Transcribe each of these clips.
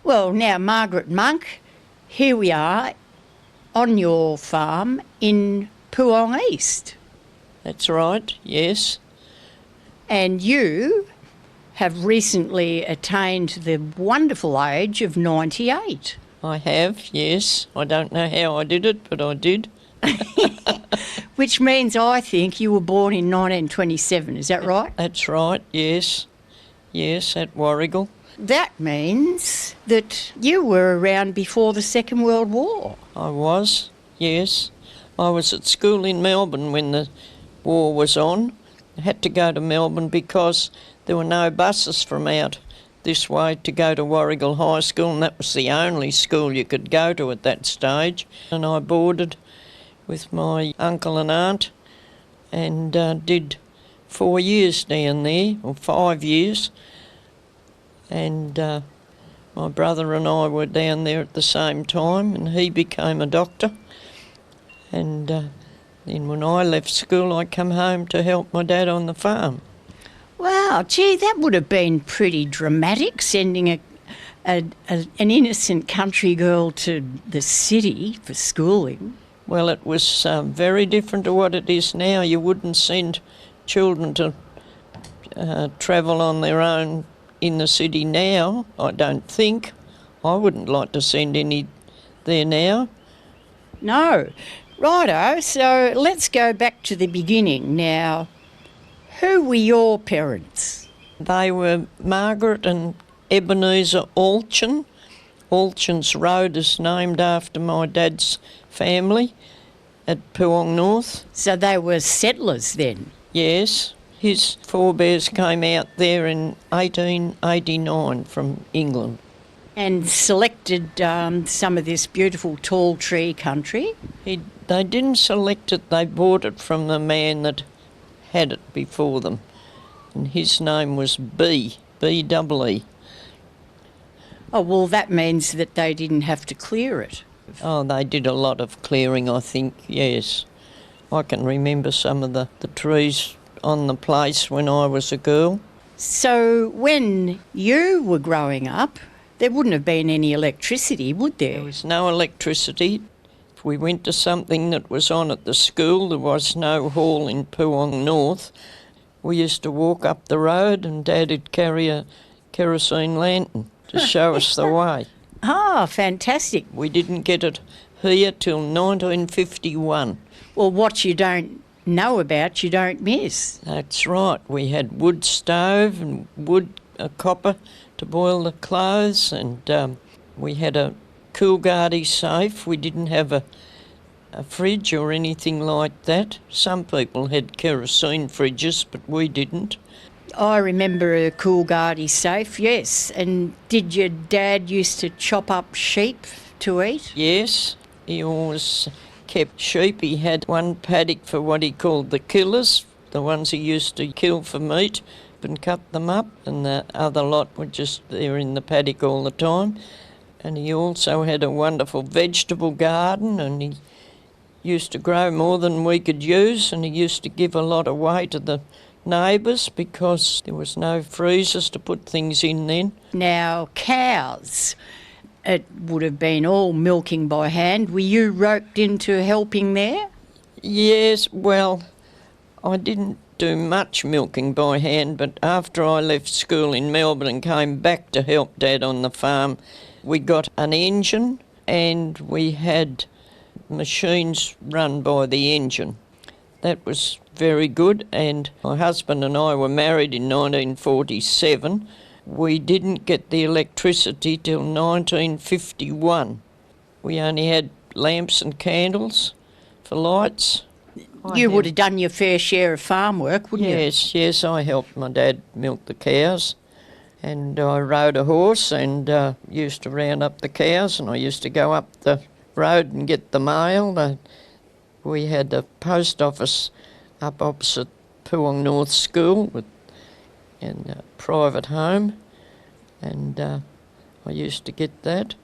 Well, now, Margaret Monk, here we are on your farm in Puong East. That's right, yes. And you have recently attained the wonderful age of 98. I have, yes. I don't know how I did it, but I did. Which means I think you were born in 1927, is that right? That's right, yes. Yes, at Warragul. That means that you were around before the Second World War. I was, yes. I was at school in Melbourne when the war was on. I had to go to Melbourne because there were no buses from out this way to go to Warragul High School, and that was the only school you could go to at that stage. And I boarded with my uncle and aunt and did 4 years down there, or 5 years. And my brother and I were down there at the same time, and he became a doctor. And then when I left school, I come home to help my dad on the farm. Wow, gee, that would have been pretty dramatic, sending an innocent country girl to the city for schooling. Well, it was very different to what it is now. You wouldn't send children to travel on their own in the city now, I don't think. I wouldn't like to send any there now. No. Righto, so let's go back to the beginning now. Who were your parents? They were Margaret and Ebenezer Alchin. Alchin's Road is named after my dad's family at Puong North. So they were settlers then? Yes. His forebears came out there in 1889 from England. And selected some of this beautiful tall tree country? They didn't select it, they bought it from the man that had it before them. And his name was B-double-E. Oh, well, that means that they didn't have to clear it. Oh, they did a lot of clearing, I think, yes. I can remember some of the trees on the place when I was a girl. So when you were growing up, there wouldn't have been any electricity, would there? There was no electricity. If we went to something that was on at the school, there was no hall in Puong North. We used to walk up the road and Dad would carry a kerosene lantern to show us the way. Ah, fantastic. We didn't get it here till 1951. Well, what you don't know about, you don't miss. That's right. We had wood stove and copper to boil the clothes, and we had a coolguardie safe. We didn't have a fridge or anything like that. Some people had kerosene fridges, but we didn't. I remember a coolguardie safe, yes. And did your dad used to chop up sheep to eat? Yes, he always kept sheep. He had one paddock for what he called the killers, the ones he used to kill for meat and cut them up, and the other lot were just there in the paddock all the time. And he also had a wonderful vegetable garden, and he used to grow more than we could use, and he used to give a lot away to the neighbours because there was no freezers to put things in then. Now, cows, it would have been all milking by hand. Were you roped into helping there? Yes, well, I didn't do much milking by hand, but after I left school in Melbourne and came back to help Dad on the farm, we got an engine and we had machines run by the engine. That was very good, and my husband and I were married in 1947. We didn't get the electricity till 1951. We only had lamps and candles for lights. You would have done your fair share of farm work, wouldn't you? Yes, I helped my dad milk the cows, and I rode a horse and used to round up the cows, and I used to go up the road and get the mail. We had a post office up opposite Puong North School and a private home, and I used to get that.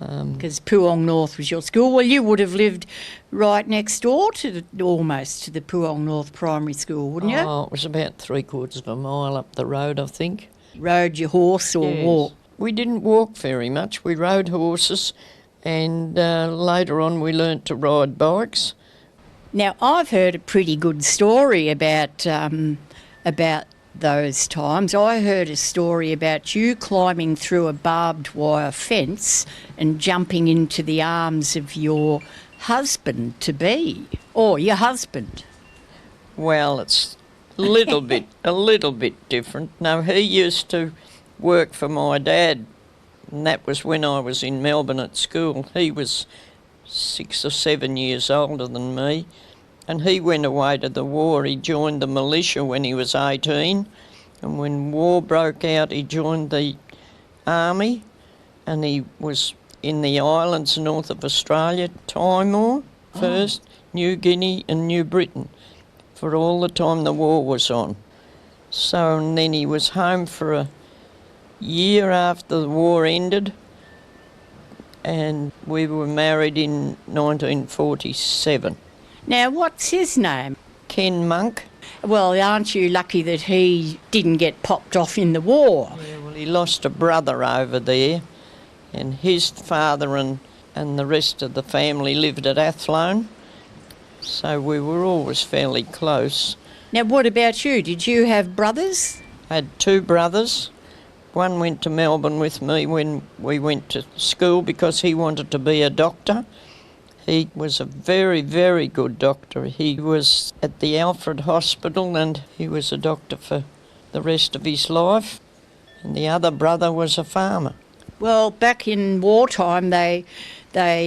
Because Puong North was your school. Well, you would have lived right next door to almost to the Puong North Primary School, wouldn't you? Oh, it was about 3/4 of a mile up the road, I think. Rode your horse or Yes. walked? We didn't walk very much. We rode horses, and later on we learnt to ride bikes. Now, I've heard a pretty good story about those times. I heard a story about you climbing through a barbed wire fence and jumping into the arms of your husband-to-be, or your husband. Well, it's a little bit different. No, he used to work for my dad, and that was when I was in Melbourne at school. He was 6 or 7 years older than me, and he went away to the war. He joined the militia when he was 18, and when war broke out he joined the army, and he was in the islands north of Australia, Timor first, New Guinea and New Britain, for all the time the war was on. So, and then he was home for a year after the war ended, and we were married in 1947. Now, what's his name? Ken Monk. Well, aren't you lucky that he didn't get popped off in the war? Yeah, well, he lost a brother over there, and his father and the rest of the family lived at Athlone, so we were always fairly close. Now, what about you? Did you have brothers? I had 2 brothers. One went to Melbourne with me when we went to school because he wanted to be a doctor. He was a very, very good doctor. He was at the Alfred Hospital and he was a doctor for the rest of his life. And the other brother was a farmer. Well, back in wartime, they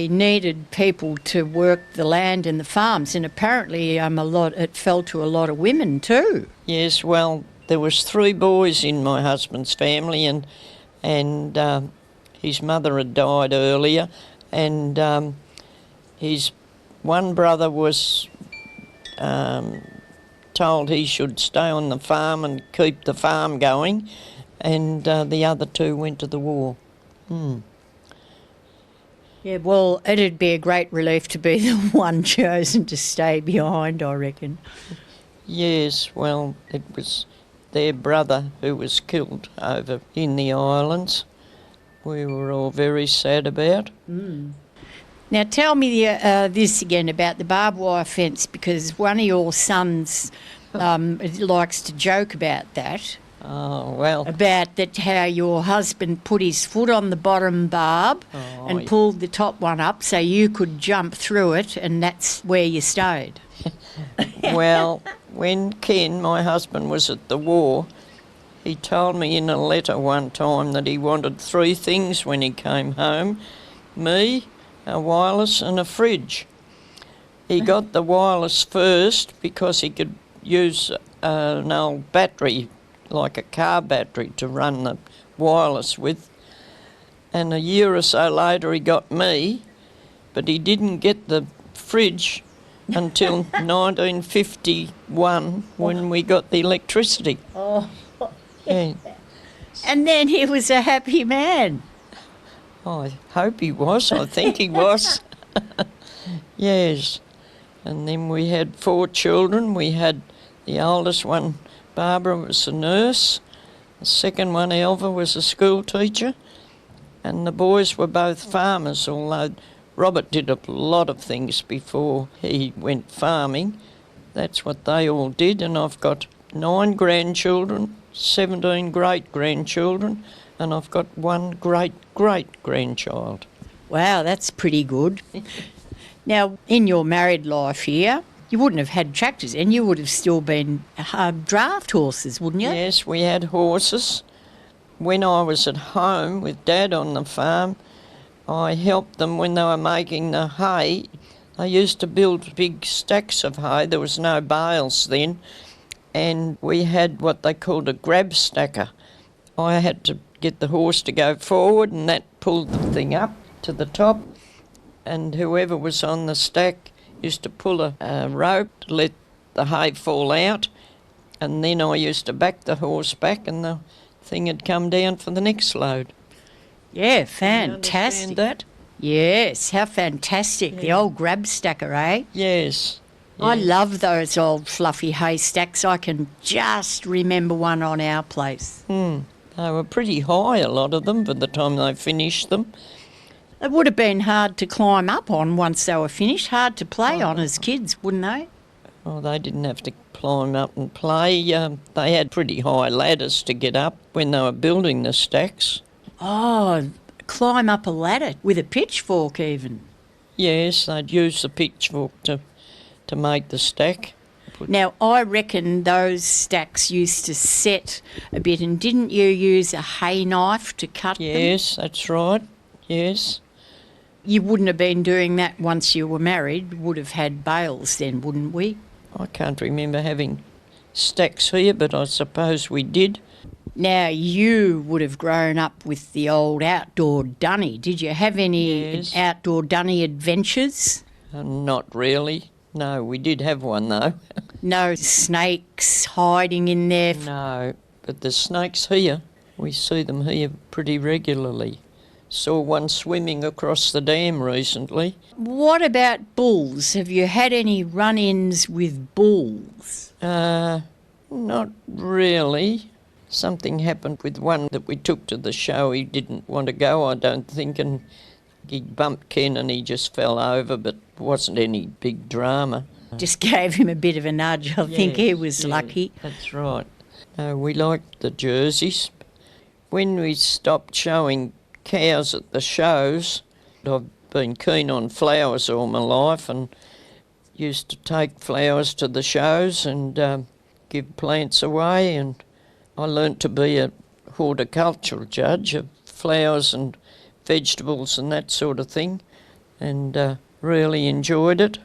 needed people to work the land and the farms, and apparently it fell to a lot of women too. Yes, well, there was 3 boys in my husband's family, and his mother had died earlier, and his one brother was told he should stay on the farm and keep the farm going, and the other 2 went to the war. Yeah, well, it'd be a great relief to be the one chosen to stay behind, I reckon. Yes, well, it was their brother who was killed over in the islands. We were all very sad about. Now, tell me this again about the barbed wire fence, because one of your sons likes to joke about that. Oh, well. About that, how your husband put his foot on the bottom barb and pulled the top one up so you could jump through it, and that's where you stayed. Well, when Ken, my husband, was at the war, he told me in a letter one time that he wanted 3 things when he came home: me, a wireless and a fridge. He got the wireless first because he could use an old battery, like a car battery, to run the wireless with. And a year or so later he got me, but he didn't get the fridge until 1951 when we got the electricity. Oh, Yeah. and then he was a happy man. I hope he was. I think he was. Yes. And then we had 4 children. We had the oldest one, Barbara, was a nurse. The second one, Elva, was a school teacher. And the boys were both farmers, although Robert did a lot of things before he went farming. That's what they all did. And I've got 9 grandchildren, 17 great-grandchildren, and I've got 1 great-great-grandchild. Wow, that's pretty good. Now, in your married life here, you wouldn't have had tractors, and you would have still been draft horses, wouldn't you? Yes, we had horses. When I was at home with Dad on the farm, I helped them when they were making the hay. They used to build big stacks of hay. There was no bales then, and we had what they called a grab stacker. I had to get the horse to go forward, and that pulled the thing up to the top, and whoever was on the stack used to pull a rope to let the hay fall out, and then I used to back the horse back and the thing had come down for the next load. Yeah, You fantastic. understand that? Yes, how fantastic. The old grab stacker, eh? Yes. I yes. love those old fluffy haystacks. I can just remember one on our place. They were pretty high, a lot of them, by the time they finished them. It would have been hard to climb up on once they were finished, hard to play on as kids, wouldn't they? Oh, they didn't have to climb up and play. They had pretty high ladders to get up when they were building the stacks. Oh, climb up a ladder with a pitchfork even. Yes, they'd use the pitchfork to make the stack. Now, I reckon those stacks used to set a bit, and didn't you use a hay knife to cut them? Yes, that's right, yes. You wouldn't have been doing that once you were married. Would have had bales then, wouldn't we? I can't remember having stacks here, but I suppose we did. Now, you would have grown up with the old outdoor dunny. Did you have any Yes. outdoor dunny adventures? Not really. No, we did have one though. No snakes hiding in there? No, but the snakes here, we see them here pretty regularly. Saw one swimming across the dam recently. What about bulls? Have you had any run-ins with bulls? Not really. Something happened with one that we took to the show. He didn't want to go, I don't think, and he bumped Ken and he just fell over, but it wasn't any big drama. Just gave him a bit of a nudge. I think he was lucky. That's right. We liked the jerseys. When we stopped showing cows at the shows, I've been keen on flowers all my life and used to take flowers to the shows and give plants away, and I learnt to be a horticultural judge of flowers and vegetables and that sort of thing, and really enjoyed it.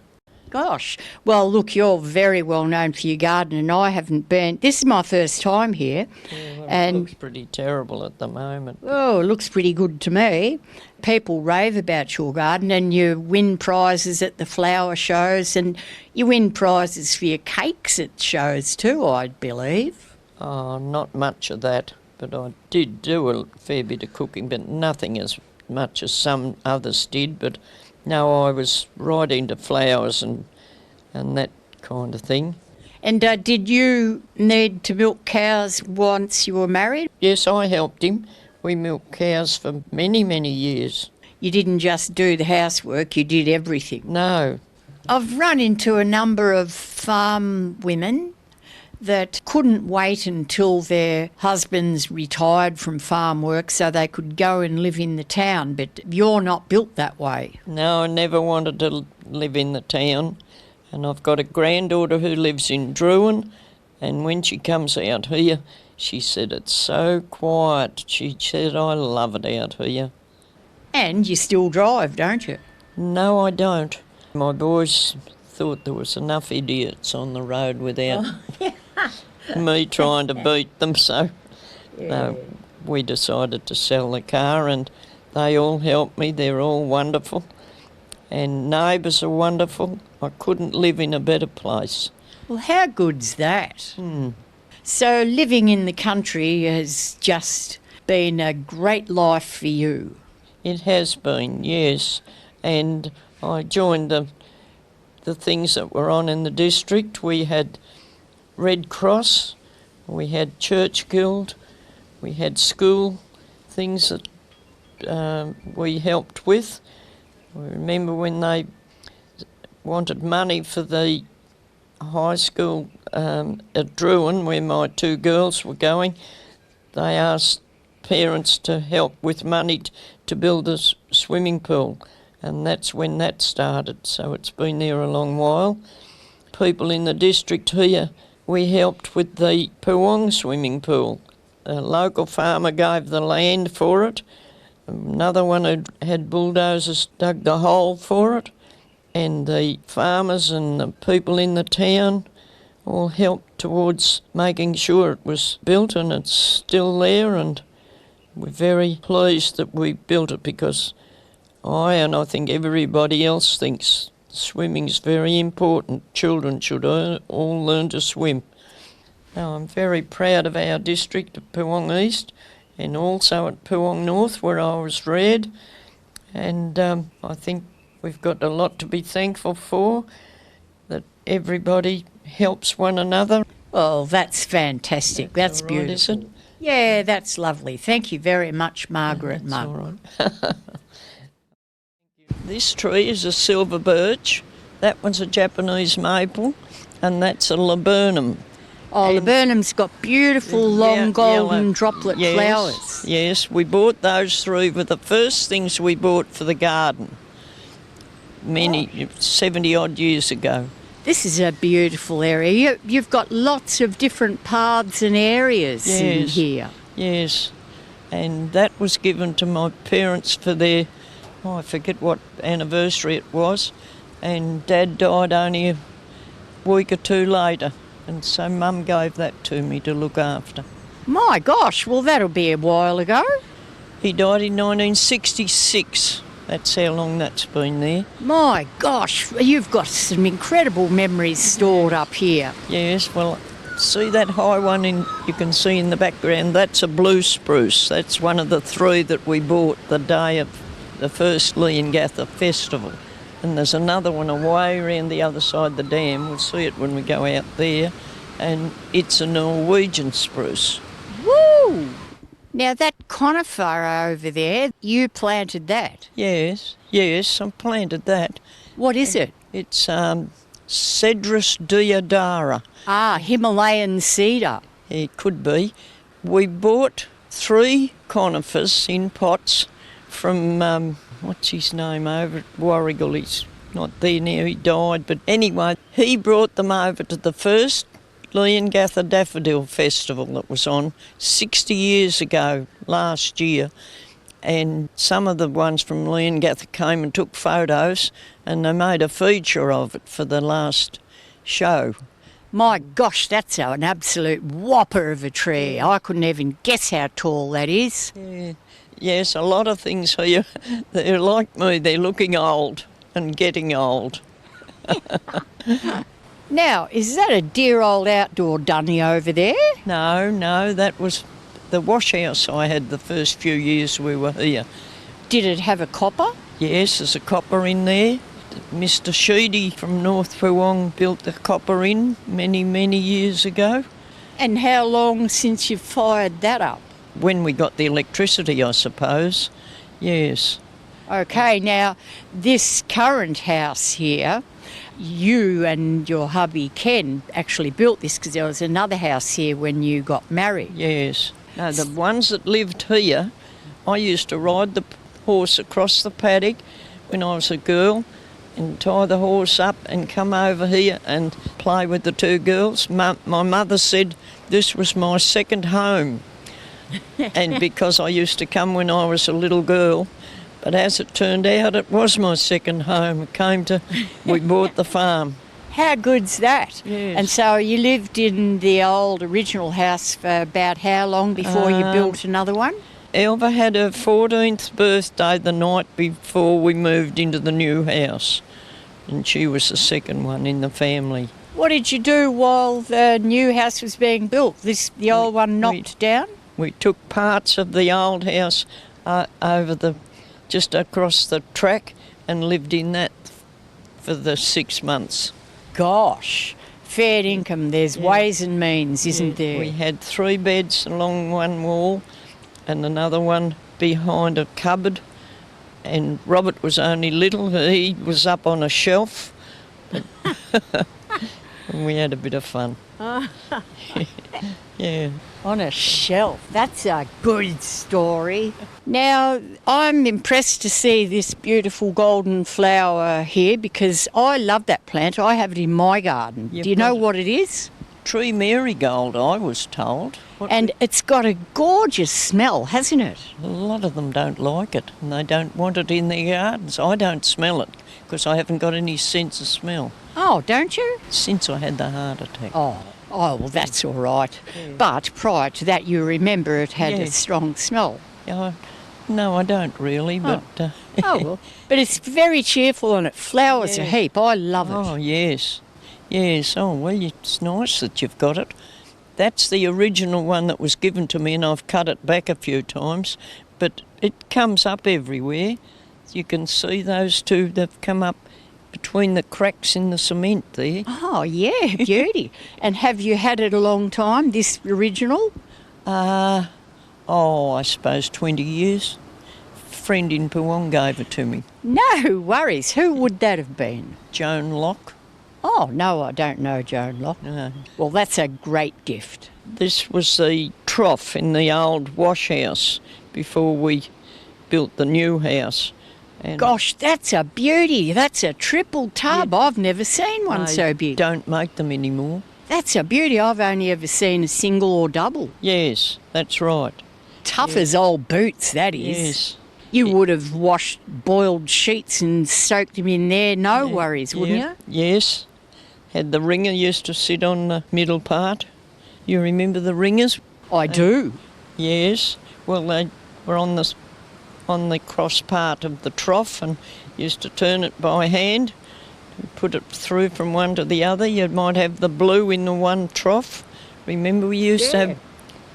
Gosh. Well, look, you're very well known for your garden, and I haven't been. This is my first time here. Well, and it looks pretty terrible at the moment. oh, it looks pretty good to me. People rave about your garden, and you win prizes at the flower shows, and you win prizes for your cakes at shows too, I believe. Oh, not much of that, but I did do a fair bit of cooking, but nothing as much as some others did. But no, I was right into flowers and that kind of thing. And did you need to milk cows once you were married? Yes, I helped him. We milked cows for many, many years. You didn't just do the housework, you did everything. No. I've run into a number of farm women that couldn't wait until their husbands retired from farm work so they could go and live in the town, but you're not built that way. No, I never wanted to live in the town. And I've got a granddaughter who lives in Druin, and when she comes out here, she said it's so quiet. She said, I love it out here. And you still drive, don't you? No, I don't. My boys thought there was enough idiots on the road without me trying to beat them, so we decided to sell the car, and they all helped me. They're all wonderful, and neighbours are wonderful. I couldn't live in a better place. Well, how good's that? So living in the country has just been a great life for you. It has been, yes, and I joined the things that were on in the district. We had Red Cross, we had Church Guild, we had school things that we helped with. I remember when they wanted money for the high school at Druin, where my two girls were going, they asked parents to help with money to build a swimming pool, and that's when that started, so it's been there a long while. People in the district here, we helped with the Puong swimming pool. A local farmer gave the land for it, another one had bulldozers dug the hole for it, and the farmers and the people in the town all helped towards making sure it was built, and it's still there, and we're very pleased that we built it, because I think everybody else thinks swimming's very important. Children should all learn to swim. Now, I'm very proud of our district of Puong East, and also at Puong North, where I was reared, and I think we've got a lot to be thankful for, that everybody helps one another. Well, that's fantastic. That's All right, beautiful. is it? Yeah, that's lovely. Thank you very much, Margaret That's Monk. all right. This tree is a silver birch. That one's a Japanese maple, and that's a laburnum. Oh, And- laburnum's got beautiful long golden yellow- droplet yes, flowers. Yes, we bought those three were the first things we bought for the garden. 70 odd years ago. This is a beautiful area. You've got lots of different paths and areas in Yes. here. Yes, and that was given to my parents for their, I forget what anniversary it was, and Dad died only a week or two later, and so Mum gave that to me to look after. My gosh, well, that'll be a while ago. He died in 1966. That's how long that's been there. My gosh, you've got some incredible memories stored up here. Yes, well, see that high one you can see in the background? That's a blue spruce. That's one of the three that we bought the day of the first Leongatha festival. And there's another one away around the other side of the dam. We'll see it when we go out there. And it's a Norwegian spruce. Woo! Now, that conifer over there, you planted that. Yes, I planted that. What is it? It's Cedrus deodara. Ah, Himalayan cedar. It could be. We bought 3 conifers in pots from, what's his name, over at Warrigal. He's not there now, he died. But anyway, he brought them over to the first Leongatha Daffodil Festival that was on 60 years ago, last year. And some of the ones from Leongatha came and took photos, and they made a feature of it for the last show. My gosh, that's an absolute whopper of a tree. I couldn't even guess how tall that is. Yeah. Yes, a lot of things here, they're like me, they're looking old and getting old. Now, is that a dear old outdoor dunny over there? No, that was the wash house I had the first few years we were here. Did it have a copper? Yes, there's a copper in there. Mr. Sheedy from North Puong built the copper in many, many years ago. And how long since you fired that up? When we got the electricity, I suppose. Yes. Okay, now, this current house here, you and your hubby Ken actually built this because there was another house here when you got married. Yes. No, the ones that lived here, I used to ride the horse across the paddock when I was a girl and tie the horse up and come over here and play with the 2 girls. My mother said this was my second home. And because I used to come when I was a little girl, but as it turned out, it was my second home. We bought the farm. How good's that? Yes. And so you lived in the old original house for about how long before you built another one? Elva had her 14th birthday the night before we moved into the new house, and she was the second one in the family. What did you do while the new house was being built? The old one knocked down? We took parts of the old house just across the track and lived in that for the 6 months. Gosh, fair income. There's ways and means, isn't there? We had 3 beds along one wall and another one behind a cupboard. And Robert was only little. He was up on a shelf. And we had a bit of fun. Yeah. On a shelf. That's a good story. Now, I'm impressed to see this beautiful golden flower here because I love that plant. I have it in my garden. You've Do you know got it. what it is? Tree marigold, I was told. And it's got a gorgeous smell, hasn't it? A lot of them don't like it and they don't want it in their gardens. I don't smell it because I haven't got any sense of smell Oh, don't you? since I had the heart attack. Oh, well, that's all right. But prior to that, you remember it had a Yeah. strong smell. No, I don't really, but... Oh, well. But it's very cheerful and it flowers a Yeah. heap. I love it. Oh, yes. Yes, oh, well, it's nice that you've got it. That's the original one that was given to me and I've cut it back a few times, but it comes up everywhere. You can see those 2, they've come up between the cracks in the cement there. Oh, yeah, beauty. And have you had it a long time, this original? I suppose 20 years. A friend in Puong gave it to me. No worries. Who would that have been? Joan Locke. Oh, no, I don't know Joan Locke. No. Well, that's a great gift. This was the trough in the old wash house before we built the new house. And Gosh, that's a beauty. That's a triple tub. I've never seen one they so big. don't make them anymore. That's a beauty. I've only ever seen a single or double. Yes, that's right. Tough as old boots, that is. Yes. You would have washed boiled sheets and soaked them in there, no worries, wouldn't you? Yes. Had the ringer used to sit on the middle part. You remember the ringers? I do. Yes. Well, they were on the cross part of the trough and used to turn it by hand, put it through from one to the other. You might have the blue in the one trough. Remember we used to have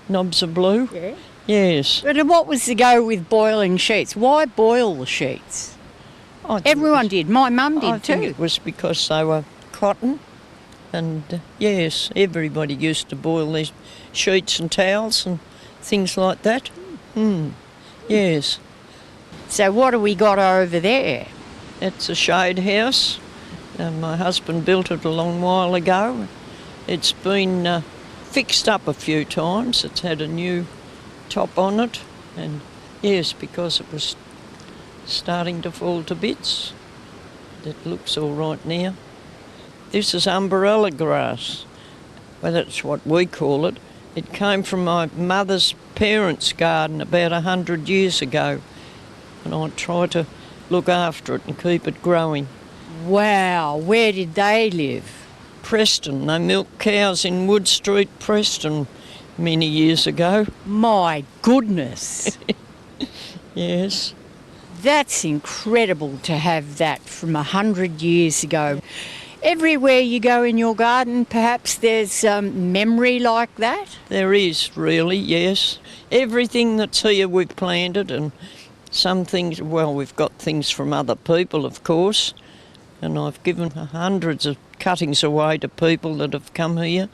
knobs of blue? Yeah. Yes. But what was the go with boiling sheets? Why boil the sheets? Everyone did. My mum did I too. think it was because they were cotton. And yes, everybody used to boil their sheets and towels and things like that. Yes. So what have we got over there? It's a shade house. My husband built it a long while ago. It's been fixed up a few times. It's had a new top on it. And yes, because it was starting to fall to bits. It looks all right now. This is umbrella grass. Well, that's what we call it. It came from my mother's parents' garden about 100 years ago. And I try to look after it and keep it growing. Wow, where did they live? Preston, they milked cows in Wood Street, Preston, many years ago. My goodness. Yes. That's incredible to have that from 100 years ago. Everywhere you go in your garden, perhaps there's memory like that? There is, really, yes. Everything that's here we've planted, and some things, well, we've got things from other people, of course, and I've given hundreds of cuttings away to people that have come here.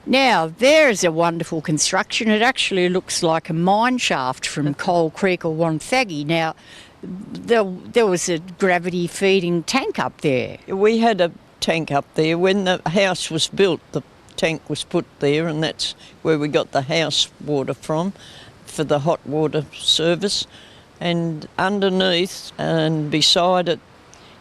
Now, there's a wonderful construction. It actually looks like a mine shaft from Coal Creek or Wonthaggi. Now, there was a gravity-feeding tank up there. We had a tank up there. When the house was built, the tank was put there, and that's where we got the house water from for the hot water service. And underneath and beside it,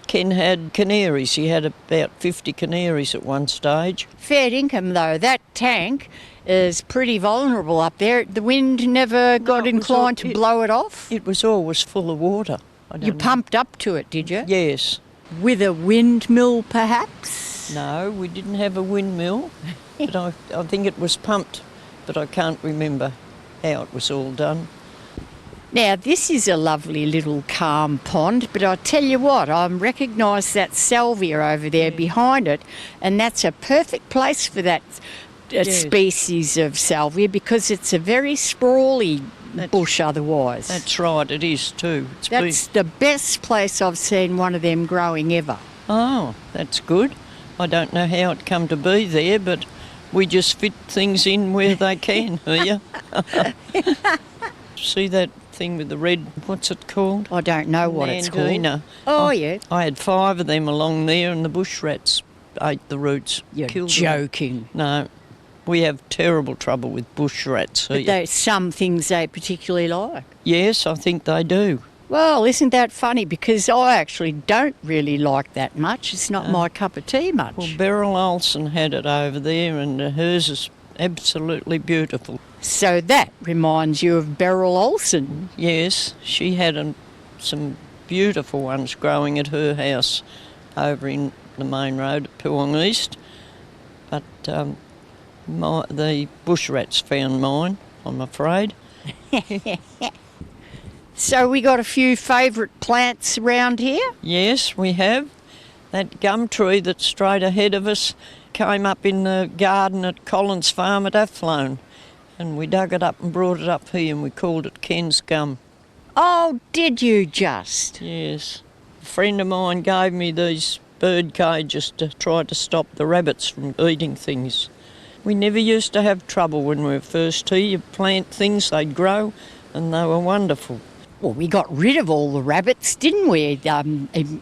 Ken had canaries. He had about 50 canaries at one stage. Fair income, though. That tank is pretty vulnerable up there. The wind never got inclined to blow it off? It was always full of water. You pumped up to it, did you? Yes. With a windmill, perhaps? No, we didn't have a windmill, but I think it was pumped, but I can't remember how it was all done. Now, this is a lovely little calm pond, but I tell you what, I recognise that salvia over there behind it, and that's a perfect place for that species of salvia because it's a very sprawly bush otherwise. That's right, it is too. That's the best place I've seen one of them growing ever. Oh, that's good. I don't know how it come to be there, but we just fit things in where they can here. See that thing with the red, what's it called? I don't know what it's called. Nandina. Oh, yeah. I had 5 of them along there and the bush rats ate the roots. You're killed joking. Them. No, we have terrible trouble with bush rats here. But there's some things they particularly like. Yes, I think they do. Well, isn't that funny? Because I actually don't really like that much. It's not my cup of tea much. Well, Beryl Olsen had it over there and hers is absolutely beautiful. So that reminds you of Beryl Olsen. Yes, she had some beautiful ones growing at her house over in the main road at Puong East. But the bush rats found mine, I'm afraid. So we got a few favourite plants around here? Yes, we have. That gum tree that's straight ahead of us came up in the garden at Collins Farm at Athlone, and we dug it up and brought it up here and we called it Ken's Gum. Oh, did you just? Yes. A friend of mine gave me these bird cages to try to stop the rabbits from eating things. We never used to have trouble when we were first here. You plant things, they'd grow, and they were wonderful. Well, we got rid of all the rabbits, didn't we,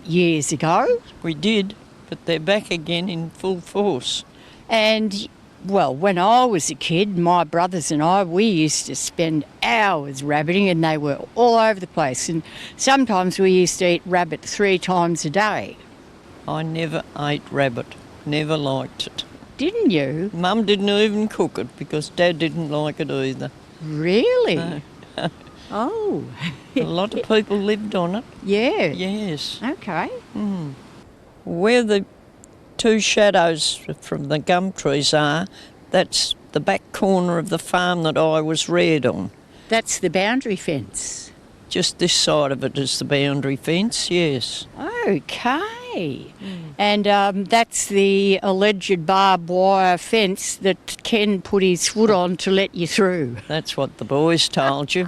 years ago? We did, but they're back again in full force. And, well, when I was a kid, my brothers and I, we used to spend hours rabbiting, and they were all over the place. And sometimes we used to eat rabbit 3 times a day. I never ate rabbit, never liked it. Didn't you? Mum didn't even cook it because Dad didn't like it either. Really? No. Oh. A lot of people lived on it. Yeah. Yes. Okay. Where the 2 shadows from the gum trees are, that's the back corner of the farm that I was reared on. That's the boundary fence. Just this side of it is the boundary fence, yes. Okay. And that's the alleged barbed wire fence that Ken put his foot on to let you through. That's what the boys told you.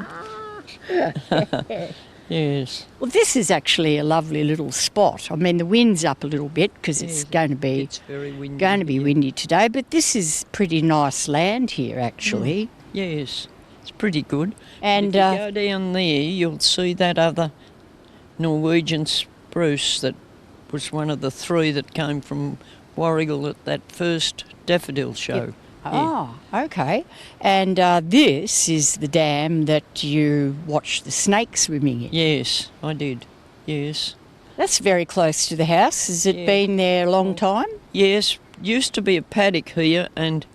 Yes. Well, this is actually a lovely little spot. I mean, the wind's up a little bit because it's going to be It's very windy. windy today, but this is pretty nice land here, actually. Yes, it's pretty good. And if you go down there, you'll see that other Norwegian spruce that was one of the 3 that came from Warrigal at that first daffodil show. Oh, okay. And this is the dam that you watch the snakes swimming in. Yes, I did. Yes. That's very close to the house. Has it been there a long time? Yes, used to be a paddock here, and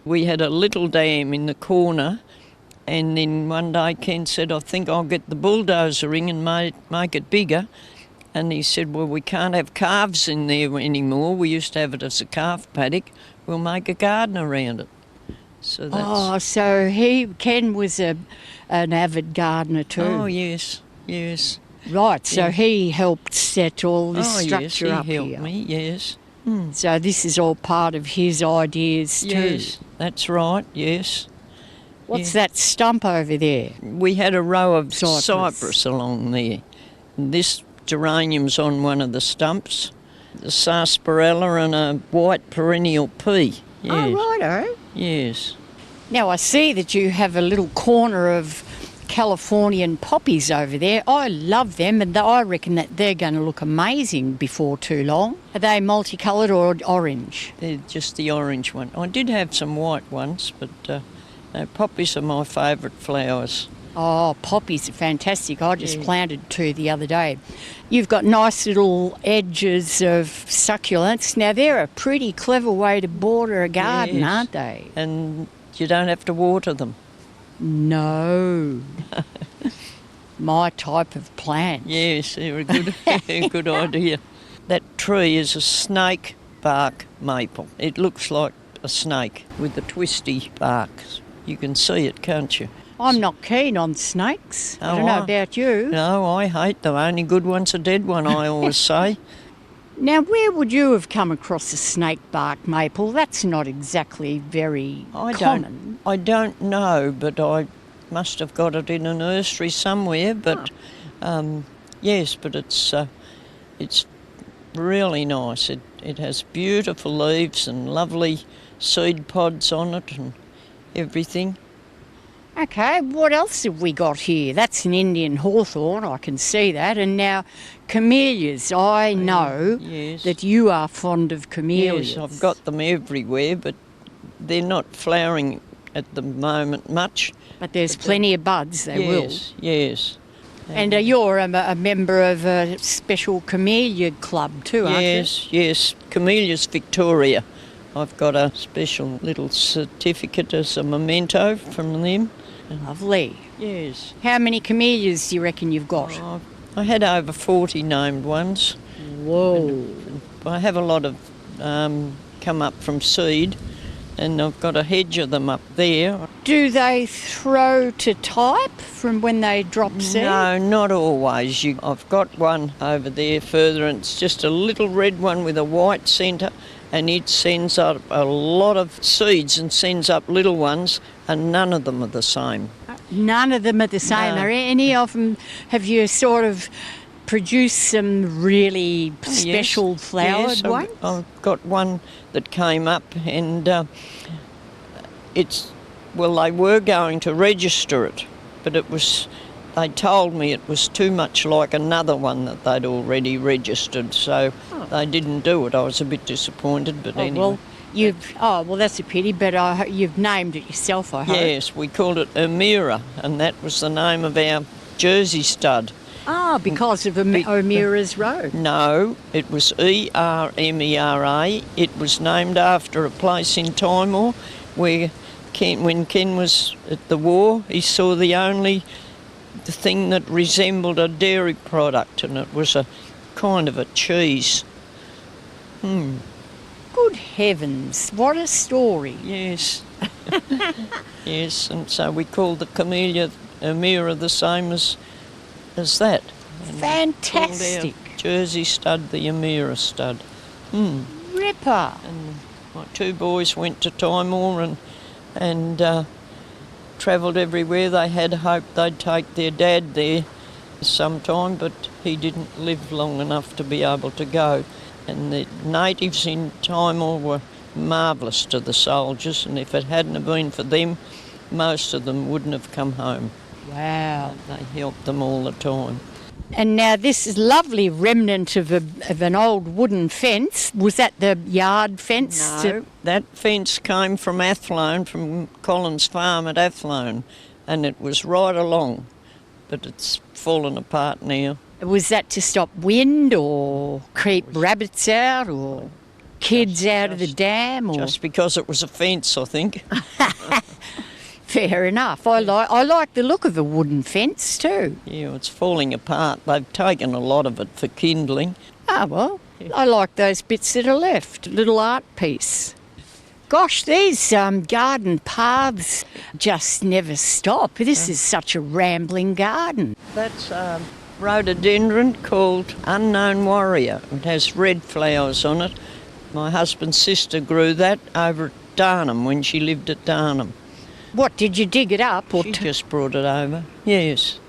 we had a little dam in the corner. And then one day Ken said, I think I'll get the bulldozer in and make it bigger. And he said, well, we can't have calves in there anymore. We used to have it as a calf paddock. We'll make a garden around it. So that's... Oh, so Ken was an avid gardener too. Oh, yes, yes. Right, so he helped set all this structure yes, up he helped here. me, yes. So this is all part of his ideas too. Yes, that's right, yes. What's that stump over there? We had a row of Cypress. cypress along there. This geranium's on one of the stumps, the sarsaparilla and a white perennial pea. Yes. Oh, righto. Yes. Now I see that you have a little corner of Californian poppies over there. I love them, and I reckon that they're going to look amazing before too long. Are they multicoloured or orange? They're just the orange one. I did have some white ones, but no, poppies are my favourite flowers. Oh, poppies are fantastic. I just planted 2 the other day. You've got nice little edges of succulents. Now, they're a pretty clever way to border a garden, aren't they? And you don't have to water them. No. My type of plant. Yes, they're a good, a good idea. That tree is a snake bark maple. It looks like a snake with the twisty bark. You can see it, can't you? I'm not keen on snakes. I don't know Oh, about you. No, I hate them. Only good one's a dead one, I always say. Now, where would you have come across a snake bark maple? That's not exactly very common. I don't know, but I must have got it in a nursery somewhere. But yes, but it's really nice. It has beautiful leaves and lovely seed pods on it and everything. Okay, what else have we got here? That's an Indian hawthorn, I can see that. And now camellias. I know Yes. that you are fond of camellias. Yes, I've got them everywhere, but they're not flowering at the moment much. But there's plenty of buds, they will. Yes. And you're a member of a special camellia club too, aren't you? Yes. Camellias Victoria. I've got a special little certificate as a memento from them. Lovely. Yes. How many camellias do you reckon you've got? I had over 40 named ones. Whoa. I have a lot of come up from seed, and I've got a hedge of them up there. Do they throw to type from when they drop seed? No, not always. I've got one over there further, and it's just a little red one with a white centre, and it sends up a lot of seeds and sends up little ones, and none of them are the same. None of them are the same. No. Are any of them, have you sort of produced some really special flowered yes, ones? I've got one that came up, and Well, they were going to register it, but they told me it was too much like another one that they'd already registered, so they didn't do it. I was a bit disappointed, but anyway. Well, that's a pity, but you've named it yourself, I hope. Yes, we called it Amira, and that was the name of our Jersey stud. Ah, because of O'Meara's Road. No, it was Ermera. It was named after a place in Timor where when Ken was at the war, he saw the thing that resembled a dairy product, and it was a kind of a cheese. Good heavens, what a story. Yes. Yes, and so we called the camellia Amira the same as that. And Fantastic. Called our Jersey stud the Amira stud. Ripper. And my two boys went to Timor and travelled everywhere. They had hoped they'd take their dad there sometime, but he didn't live long enough to be able to go. And the natives in Timor were marvellous to the soldiers, and if it hadn't have been for them, most of them wouldn't have come home. Wow. They helped them all the time. And now this is lovely remnant of an old wooden fence. Was that the yard fence? No, that fence came from Athlone, from Collins Farm at Athlone, and it was right along, but it's fallen apart now. Was that to stop wind or keep rabbits out or kids out of the dam? Or? Just because it was a fence, I think. Fair enough. I like the look of a wooden fence too. Yeah, it's falling apart. They've taken a lot of it for kindling. Ah, well, I like those bits that are left. Little art piece. Gosh, these garden paths just never stop. This is such a rambling garden. That's rhododendron called Unknown Warrior. It has red flowers on it. My husband's sister grew that over at Darnham when she lived at Darnham. What, did you dig it up? Or She just brought it over, yes.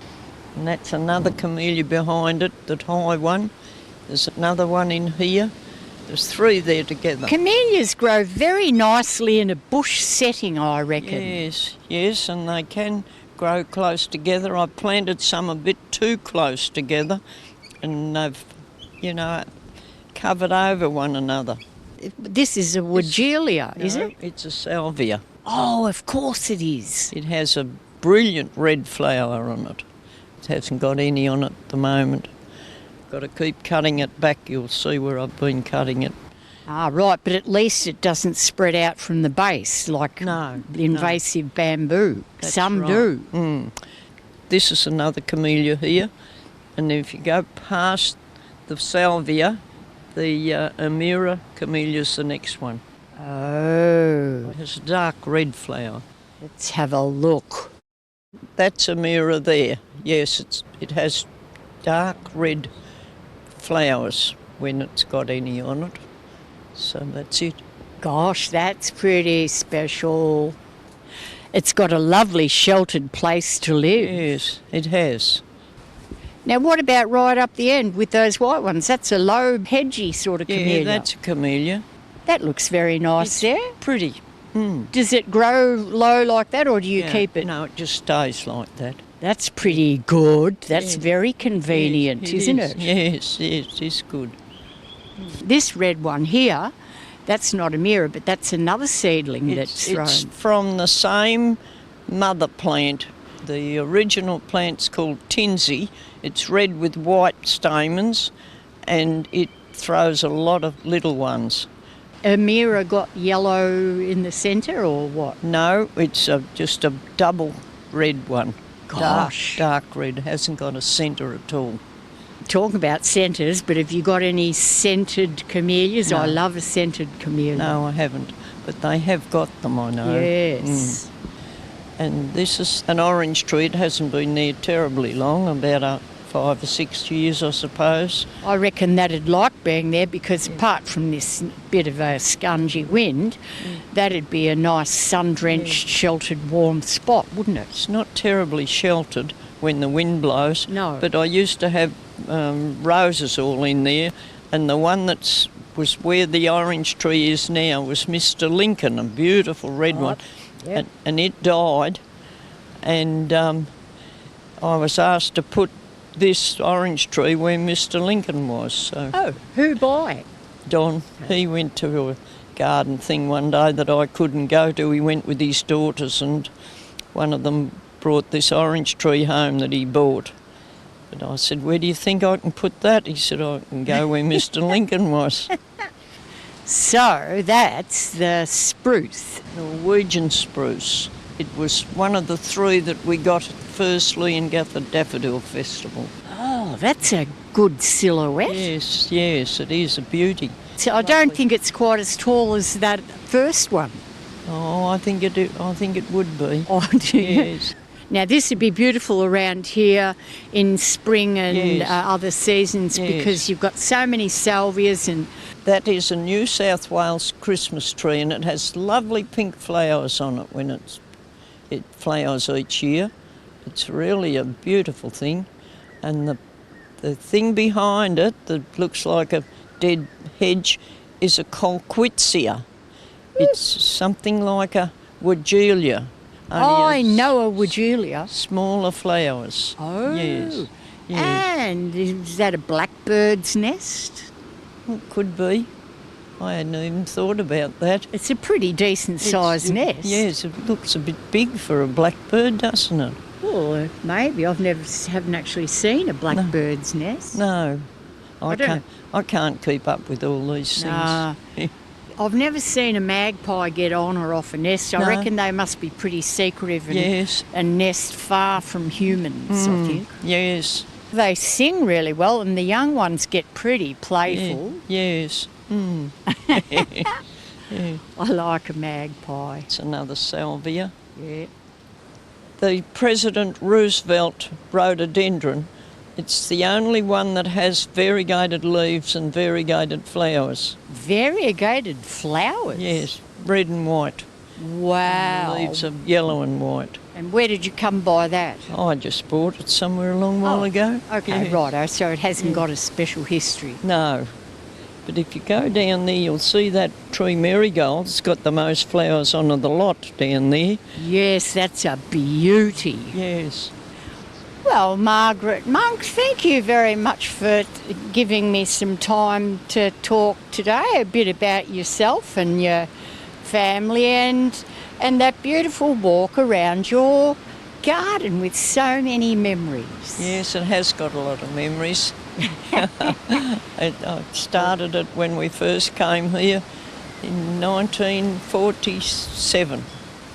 And that's another camellia behind it, that high one. There's another one in here. There's three there together. Camellias grow very nicely in a bush setting, I reckon. Yes, and they can grow close together. I planted some a bit too close together, and they've, covered over one another. This is a Weigela, is it? It's a salvia. Oh, of course it is. It has a brilliant red flower on it. It hasn't got any on it at the moment. Got to keep cutting it back. You'll see where I've been cutting it. Ah, right, but at least it doesn't spread out from the base like invasive bamboo. That's Some right. do. This is another camellia here, and if you go past the salvia, the Amira camellia's the next one. Oh. It has a dark red flower. Let's have a look. That's Amira there. Yes, it has dark red flowers when it's got any on it. So that's it. Gosh, that's pretty special. It's got a lovely sheltered place to live. Yes, it has. Now, what about right up the end with those white ones? That's a low, hedgy sort of camellia. Yeah, that's a camellia. That looks very nice there. Pretty. Does it grow low like that, or do you keep it? No, it just stays like that. That's pretty good. That's very convenient, Yes, isn't it? Yes, it is good. This red one here, that's not a mirror, but that's another seedling that's thrown. It's from the same mother plant. The original plant's called tinsy. It's red with white stamens, and it throws a lot of little ones. A mirror got yellow in the centre, or what? No, it's just a double red one. Gosh. Dark red, hasn't got a centre at all. Talking about centres, but have you got any scented camellias? No. I love a scented camellia. No, I haven't, but they have got them, I know. Yes. And this is an orange tree. It hasn't been there terribly long, about 5 or 6 years, I suppose. I reckon that'd like being there because apart from this bit of a scungy wind, that'd be a nice sun-drenched, sheltered, warm spot, wouldn't it? It's not terribly sheltered when the wind blows. No. But I used to have roses all in there, and the one that was where the orange tree is now was Mr. Lincoln, a beautiful red one. Yep. and it died. And I was asked to put this orange tree where Mr. Lincoln was. So Oh, who by? Don, he went to a garden thing one day that I couldn't go to. He went with his daughters, and one of them brought this orange tree home that he bought. But I said, where do you think I can put that? He said, I can go where Mr. Lincoln was. So that's the spruce. Norwegian spruce. It was one of the three that we got at firstly in Gafford Daffodil Festival. Oh, that's a good silhouette. Yes, yes, it is a beauty. So I don't think it's quite as tall as that first one. Oh, I think it would be. Oh, do you? Yes. Now, this would be beautiful around here in spring and Yes. other seasons Yes. because you've got so many salvias and... That is a New South Wales Christmas tree, and it has lovely pink flowers on it when it flowers each year. It's really a beautiful thing. And the thing behind it that looks like a dead hedge is a colquitzia. It's something like a woodgelia. I know a woodgelia. Smaller flowers. Oh. Yes. Yes. And is that a blackbird's nest? Well, could be. I hadn't even thought about that. It's a pretty decent sized nest. Yes, it looks a bit big for a blackbird, doesn't it? Well, maybe. Haven't actually seen a blackbird's nest. No, I don't I can't keep up with all these things. Nah. I've never seen a magpie get on or off a nest. I No. reckon they must be pretty secretive and, Yes. and nest far from humans, I think. Yes. They sing really well and the young ones get pretty playful. Yes. Mm. I like a magpie. It's another salvia. Yeah. The President Roosevelt rhododendron, it's the only one that has variegated leaves and variegated flowers. Variegated flowers? Yes, red and white. Wow. Leaves are yellow and white. And where did you come by that? I just bought it somewhere a long while ago. Okay, Yeah. righto. So it hasn't got a special history. No. But if you go down there, you'll see that tree marigold. It's got the most flowers on of the lot down there. Yes, that's a beauty. Yes. Well, Margaret Monk, thank you very much for giving me some time to talk today a bit about yourself and your family and that beautiful walk around your garden with so many memories. Yes, it has got a lot of memories. I started it when we first came here in 1947.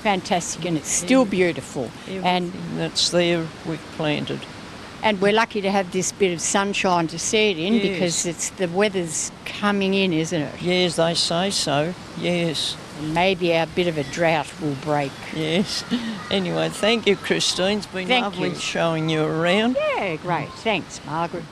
Fantastic, and it's still beautiful. Everything that's there we've planted. And we're lucky to have this bit of sunshine to see it in Yes. because the weather's coming in, isn't it? Yes, they say so. Yes. And maybe our bit of a drought will break. Yes. Anyway, thank you, Christine. It's been Thank lovely you. showing you around. Yeah, great. Thanks, Margaret.